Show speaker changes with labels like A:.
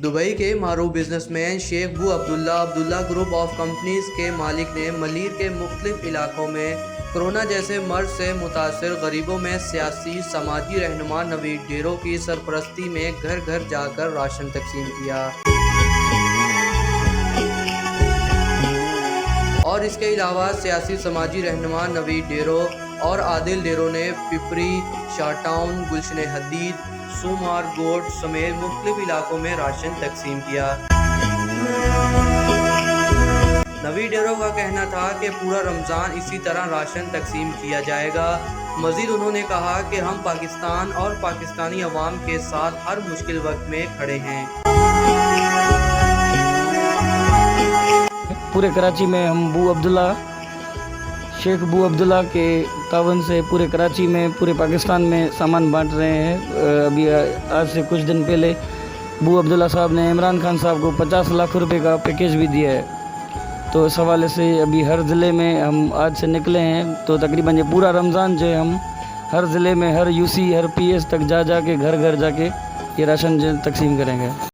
A: Dubai के मारूफ businessman Sheikh बू Abdullah group of companies के मालिक ने मलीर के मुख्तलिफ इलाकों में कोरोना जैसे मर्ज से मुतासर गरीबों में सियासी समाजी रहनुमा नवीद डेरो की सरपरस्ती में घर घर जाकर राशन तकसीम किया। और इसके अलावा सियासी समाजी रहनुमा नवीद डेरो और आदिल डेरो ने पिपरी, शाहटाउन, गुलशन हदीद, सुमार गोट समेत मुख्तलिफ इलाकों में राशन तकसीम किया। नवीद डेरो का कहना था कि पूरा रमज़ान इसी तरह राशन तकसीम किया जाएगा। मज़ीद उन्होंने कहा कि हम पाकिस्तान और पाकिस्तानी अवाम के साथ हर मुश्किल वक्त में खड़े हैं।
B: पूरे कराची में हम शेख बू अब्दुल्ला के तावन से पूरे कराची में, पूरे पाकिस्तान में सामान बांट रहे हैं। अभी आज से कुछ दिन पहले बू अब्दुल्ला साहब ने इमरान खान साहब को 50 लाख रुपए का पैकेज भी दिया है। तो इस हवाले से अभी हर ज़िले में हम आज से निकले हैं, तो तकरीबन ये पूरा रमज़ान जो है हम हर ज़िले में, हर यूसी, हर पीएस तक जा के घर घर जाके ये राशन जो तकसीम करेंगे।